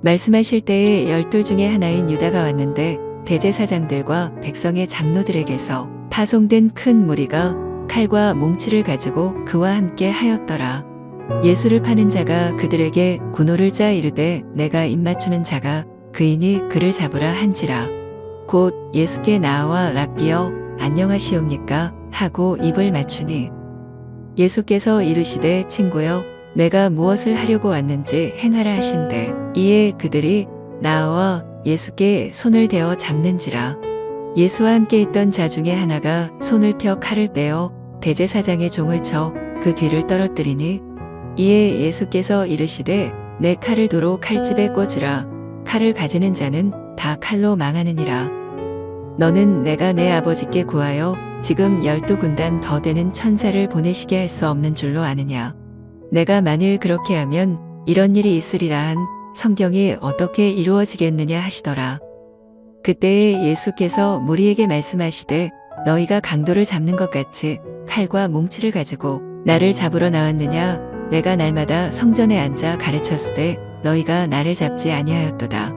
말씀하실 때에 12 중에 하나인 유다가 왔는데 대제사장들과 백성의 장로들에게서 파송된 큰 무리가 칼과 몽치를 가지고 그와 함께 하였더라. 예수를 파는 자가 그들에게 군호를 짜 이르되 내가 입맞추는 자가 그이니 그를 잡으라 한지라. 곧 예수께 나와 랍비여 안녕하시옵니까 하고 입을 맞추니 예수께서 이르시되 친구여 내가 무엇을 하려고 왔는지 행하라 하신대. 이에 그들이 나와 예수께 손을 대어 잡는지라. 예수와 함께 있던 자 중에 하나가 손을 펴 칼을 빼어 대제사장의 종을 쳐 그 뒤를 떨어뜨리니 이에 예수께서 이르시되 내 칼을 도로 칼집에 꽂으라. 칼을 가지는 자는 다 칼로 망하느니라. 너는 내가 내 아버지께 구하여 지금 12군단 더 되는 천사를 보내시게 할 수 없는 줄로 아느냐. 내가 만일 그렇게 하면 이런 일이 있으리라 한 성경이 어떻게 이루어지겠느냐 하시더라. 그때에 예수께서 무리에게 말씀하시되 너희가 강도를 잡는 것 같이 칼과 몽치를 가지고 나를 잡으러 나왔느냐. 내가 날마다 성전에 앉아 가르쳤으되 너희가 나를 잡지 아니하였도다.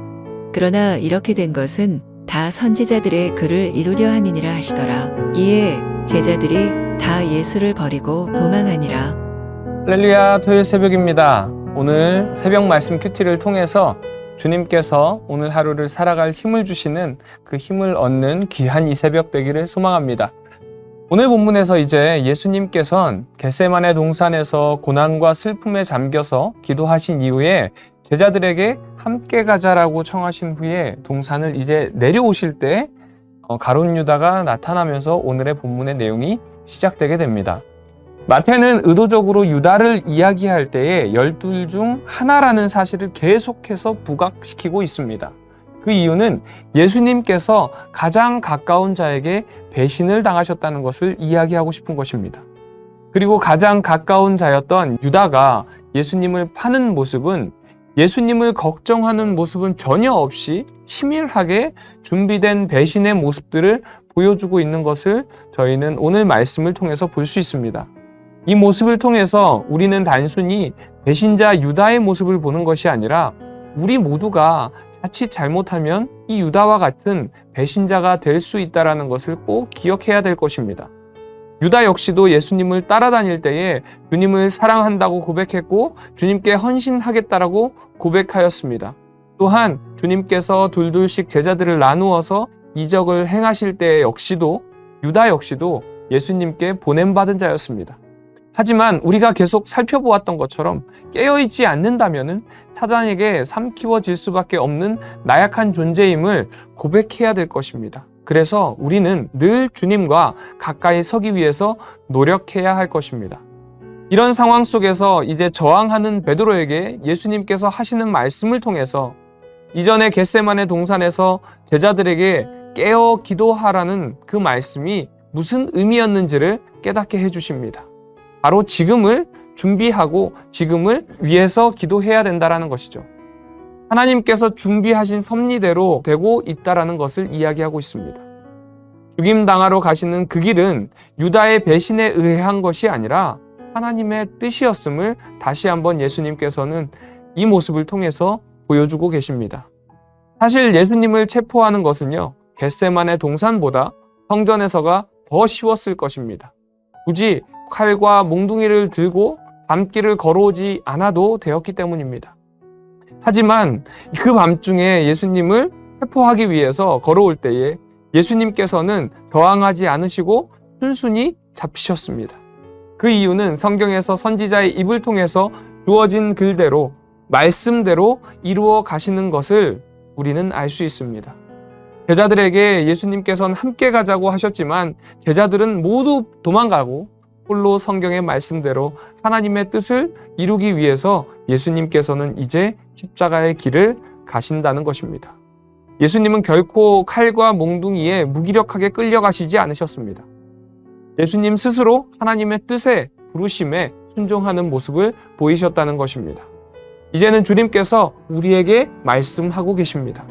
그러나 이렇게 된 것은 다 선지자들의 글을 이루려 함이니라 하시더라. 이에 제자들이 다 예수를 버리고 도망하니라. 할렐루야, 토요일 새벽입니다. 오늘 새벽 말씀 큐티를 통해서 주님께서 오늘 하루를 살아갈 힘을 주시는 그 힘을 얻는 귀한 이 새벽 되기를 소망합니다. 오늘 본문에서 이제 예수님께서는 겟세마네 동산에서 고난과 슬픔에 잠겨서 기도하신 이후에 제자들에게 함께 가자라고 청하신 후에 동산을 이제 내려오실 때 가룟 유다가 나타나면서 오늘의 본문의 내용이 시작되게 됩니다. 마태는 의도적으로 유다를 이야기할 때에 12 중 하나라는 사실을 계속해서 부각시키고 있습니다. 그 이유는 예수님께서 가장 가까운 자에게 배신을 당하셨다는 것을 이야기하고 싶은 것입니다. 그리고 가장 가까운 자였던 유다가 예수님을 파는 모습은 예수님을 걱정하는 모습은 전혀 없이 치밀하게 준비된 배신의 모습들을 보여주고 있는 것을 저희는 오늘 말씀을 통해서 볼 수 있습니다. 이 모습을 통해서 우리는 단순히 배신자 유다의 모습을 보는 것이 아니라 우리 모두가 자칫 잘못하면 이 유다와 같은 배신자가 될 수 있다는 것을 꼭 기억해야 될 것입니다. 유다 역시도 예수님을 따라다닐 때에 주님을 사랑한다고 고백했고 주님께 헌신하겠다라고 고백하였습니다. 또한 주님께서 둘둘씩 제자들을 나누어서 이적을 행하실 때 역시도 유다 역시도 예수님께 보냄받은 자였습니다. 하지만 우리가 계속 살펴보았던 것처럼 깨어있지 않는다면 사단에게 삼키워질 수밖에 없는 나약한 존재임을 고백해야 될 것입니다. 그래서 우리는 늘 주님과 가까이 서기 위해서 노력해야 할 것입니다. 이런 상황 속에서 이제 저항하는 베드로에게 예수님께서 하시는 말씀을 통해서 이전에 겟세마네 동산에서 제자들에게 깨어 기도하라는 그 말씀이 무슨 의미였는지를 깨닫게 해주십니다. 바로 지금을 준비하고 지금을 위해서 기도해야 된다는 것이죠. 하나님께서 준비하신 섭리대로 되고 있다는 것을 이야기하고 있습니다. 죽임당하러 가시는 그 길은 유다의 배신에 의한 것이 아니라 하나님의 뜻이었음을 다시 한번 예수님께서는 이 모습을 통해서 보여주고 계십니다. 사실 예수님을 체포하는 것은요, 겟세마네 동산보다 성전에서가 더 쉬웠을 것입니다. 굳이 칼과 몽둥이를 들고 밤길을 걸어오지 않아도 되었기 때문입니다. 하지만 그 밤중에 예수님을 체포하기 위해서 걸어올 때에 예수님께서는 저항하지 않으시고 순순히 잡히셨습니다. 그 이유는 성경에서 선지자의 입을 통해서 주어진 글대로 말씀대로 이루어 가시는 것을 우리는 알 수 있습니다. 제자들에게 예수님께서는 함께 가자고 하셨지만 제자들은 모두 도망가고 홀로 성경의 말씀대로 하나님의 뜻을 이루기 위해서 예수님께서는 이제 십자가의 길을 가신다는 것입니다. 예수님은 결코 칼과 몽둥이에 무기력하게 끌려가시지 않으셨습니다. 예수님 스스로 하나님의 뜻에 부르심에 순종하는 모습을 보이셨다는 것입니다. 이제는 주님께서 우리에게 말씀하고 계십니다.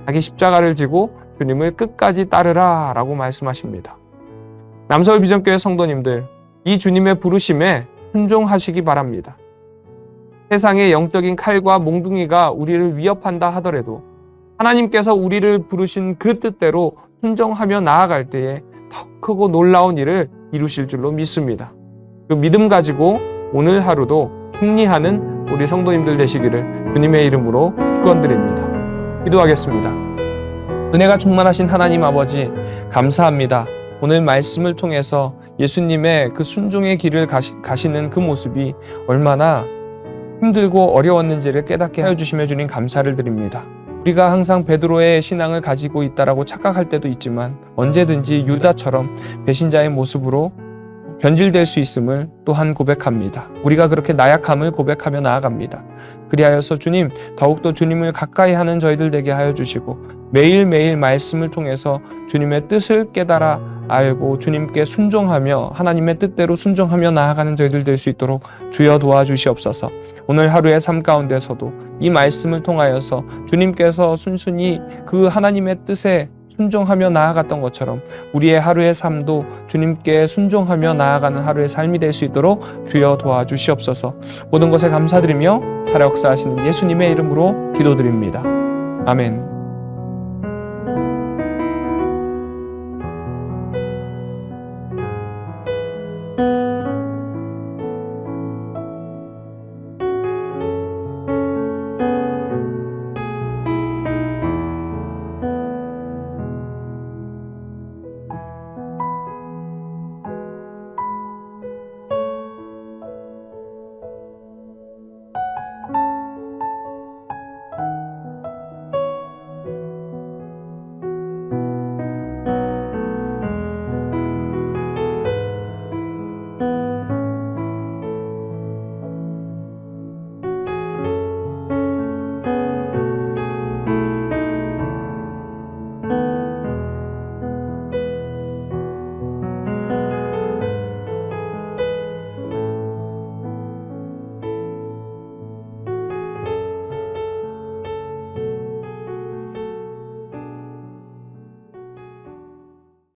자기 십자가를 지고 주님을 끝까지 따르라 라고 말씀하십니다. 남서울 비전교회 성도님들, 이 주님의 부르심에 순종하시기 바랍니다. 세상의 영적인 칼과 몽둥이가 우리를 위협한다 하더라도 하나님께서 우리를 부르신 그 뜻대로 순종하며 나아갈 때에 더 크고 놀라운 일을 이루실 줄로 믿습니다. 그 믿음 가지고 오늘 하루도 승리하는 우리 성도님들 되시기를 주님의 이름으로 축원드립니다. 기도하겠습니다. 은혜가 충만하신 하나님 아버지, 감사합니다. 오늘 말씀을 통해서 예수님의 그 순종의 길을 가시는 그 모습이 얼마나 힘들고 어려웠는지를 깨닫게 하여 주시며 주님 감사를 드립니다. 우리가 항상 베드로의 신앙을 가지고 있다라고 착각할 때도 있지만 언제든지 유다처럼 배신자의 모습으로 변질될 수 있음을 또한 고백합니다. 우리가 그렇게 나약함을 고백하며 나아갑니다. 그리하여서 주님, 더욱더 주님을 가까이 하는 저희들 되게 하여 주시고 매일매일 말씀을 통해서 주님의 뜻을 깨달아 알고 주님께 순종하며 하나님의 뜻대로 순종하며 나아가는 저희들 될 수 있도록 주여 도와주시옵소서. 오늘 하루의 삶 가운데서도 이 말씀을 통하여서 주님께서 순순히 그 하나님의 뜻에 순종하며 나아갔던 것처럼 우리의 하루의 삶도 주님께 순종하며 나아가는 하루의 삶이 될 수 있도록 주여 도와주시옵소서. 모든 것에 감사드리며 살아 역사하시는 예수님의 이름으로 기도드립니다. 아멘.